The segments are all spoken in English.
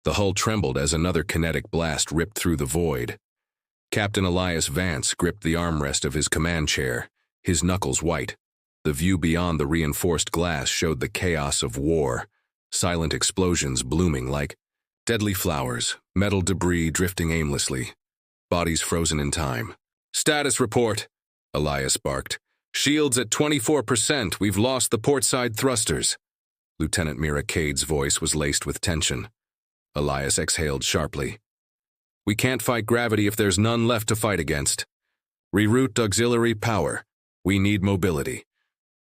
The hull trembled as another kinetic blast ripped through the void. Captain Elias Vance gripped the armrest of his command chair, his knuckles white. The view beyond the reinforced glass showed the chaos of war, silent explosions blooming like deadly flowers, metal debris drifting aimlessly, bodies frozen in time. "Status report," Elias barked. "Shields at 24%. We've lost the portside thrusters." Lieutenant Mira Cade's voice was laced with tension. Elias exhaled sharply. "We can't fight gravity if there's none left to fight against. Reroute auxiliary power. We need mobility."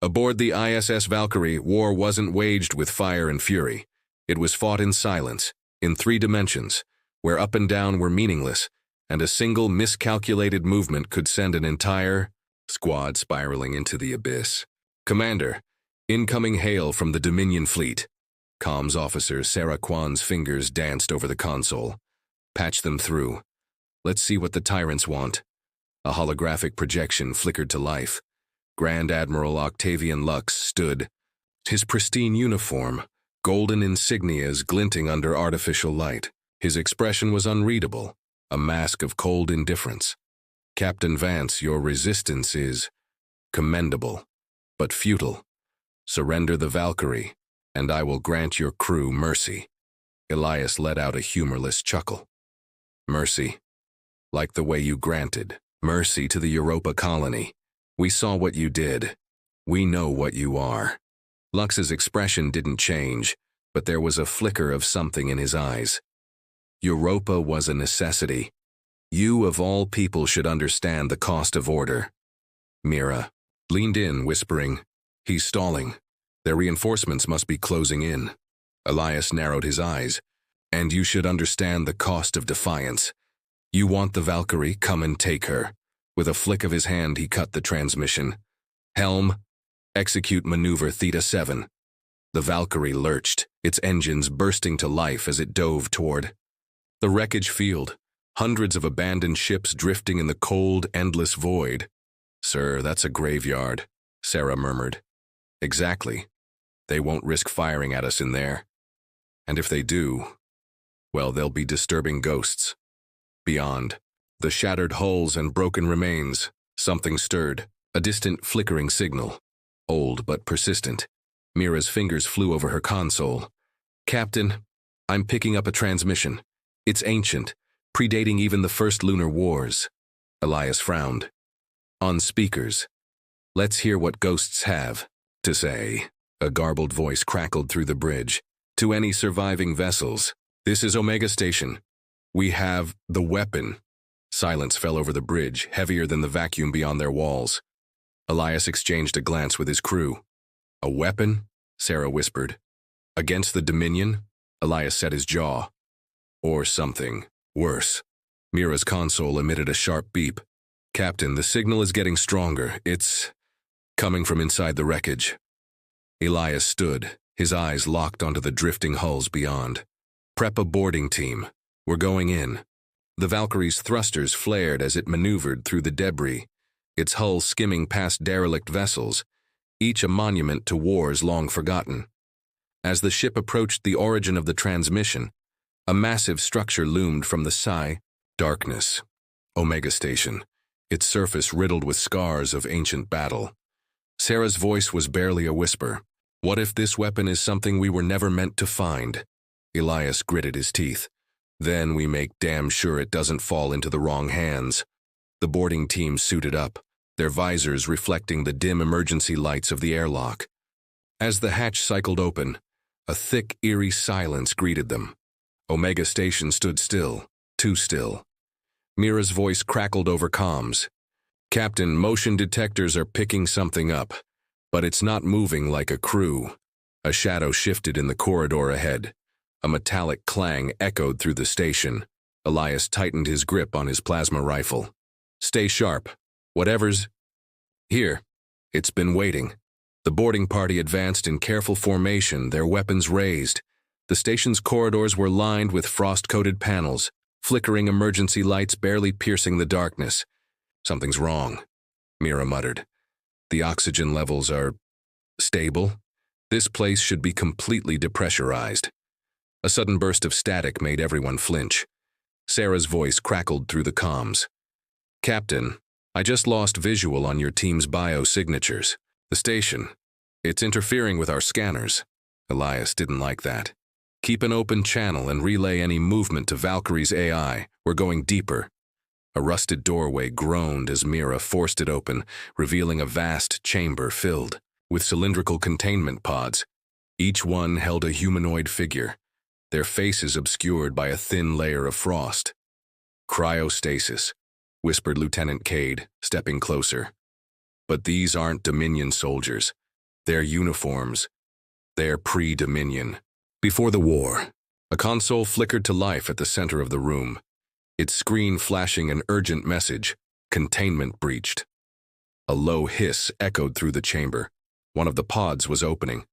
Aboard the ISS Valkyrie, war wasn't waged with fire and fury. It was fought in silence, in 3 dimensions, where up and down were meaningless, and a single miscalculated movement could send an entire squad spiraling into the abyss. "Commander, incoming hail from the Dominion fleet." Comms officer Sarah Kwan's fingers danced over the console. "Patch them through. Let's see what the tyrants want." A holographic projection flickered to life. Grand Admiral Octavian Lux stood, his pristine uniform, golden insignias glinting under artificial light. His expression was unreadable, a mask of cold indifference. "Captain Vance, your resistance is commendable, but futile. Surrender the Valkyrie, and I will grant your crew mercy." Elias let out a humorless chuckle. "Mercy? Like the way you granted mercy to the Europa colony. We saw what you did. We know what you are." Lux's expression didn't change, but there was a flicker of something in his eyes. "Europa was a necessity. You of all people should understand the cost of order." Mira leaned in, whispering, "He's stalling. Their reinforcements must be closing in." Elias narrowed his eyes. "And you should understand the cost of defiance. You want the Valkyrie? Come and take her." With a flick of his hand, he cut the transmission. "Helm, execute maneuver Theta 7. The Valkyrie lurched, its engines bursting to life as it dove toward the wreckage field, hundreds of abandoned ships drifting in the cold, endless void. "Sir, that's a graveyard," Sarah murmured. "Exactly. They won't risk firing at us in there. And if they do, well, they'll be disturbing ghosts." Beyond the shattered hulls and broken remains, something stirred, a distant flickering signal, old but persistent. Mira's fingers flew over her console. "Captain, I'm picking up a transmission. It's ancient, predating even the first lunar wars." Elias frowned. "On speakers. Let's hear what ghosts have to say." A garbled voice crackled through the bridge. "To any surviving vessels, this is Omega Station. We have the weapon." Silence fell over the bridge, heavier than the vacuum beyond their walls. Elias exchanged a glance with his crew. "A weapon?" Sarah whispered. "Against the Dominion?" Elias set his jaw. "Or something worse." Mira's console emitted a sharp beep. "Captain, the signal is getting stronger. It's coming from inside the wreckage." Elias stood, his eyes locked onto the drifting hulls beyond. "Prep a boarding team. We're going in." The Valkyrie's thrusters flared as it maneuvered through the debris, its hull skimming past derelict vessels, each a monument to wars long forgotten. As the ship approached the origin of the transmission, a massive structure loomed from the darkness. Omega Station, its surface riddled with scars of ancient battle. Sarah's voice was barely a whisper. "What if this weapon is something we were never meant to find?" Elias gritted his teeth. "Then we make damn sure it doesn't fall into the wrong hands." The boarding team suited up, their visors reflecting the dim emergency lights of the airlock. As the hatch cycled open, a thick, eerie silence greeted them. Omega Station stood still, too still. Mira's voice crackled over comms. "Captain, motion detectors are picking something up, but it's not moving like a crew." A shadow shifted in the corridor ahead. A metallic clang echoed through the station. Elias tightened his grip on his plasma rifle. "Stay sharp. Whatever's here, it's been waiting." The boarding party advanced in careful formation, their weapons raised. The station's corridors were lined with frost-coated panels, flickering emergency lights barely piercing the darkness. "Something's wrong," Mira muttered. "The oxygen levels are stable. This place should be completely depressurized." A sudden burst of static made everyone flinch. Sarah's voice crackled through the comms. "Captain, I just lost visual on your team's biosignatures. The station. It's interfering with our scanners." Elias didn't like that. "Keep an open channel and relay any movement to Valkyrie's AI. We're going deeper." A rusted doorway groaned as Mira forced it open, revealing a vast chamber filled with cylindrical containment pods. Each one held a humanoid figure, their faces obscured by a thin layer of frost. "Cryostasis," whispered Lieutenant Cade, stepping closer. "But these aren't Dominion soldiers. They're uniforms. They're pre-Dominion." Before the war, a console flickered to life at the center of the room, its screen flashing an urgent message: "Containment breached." A low hiss echoed through the chamber. One of the pods was opening.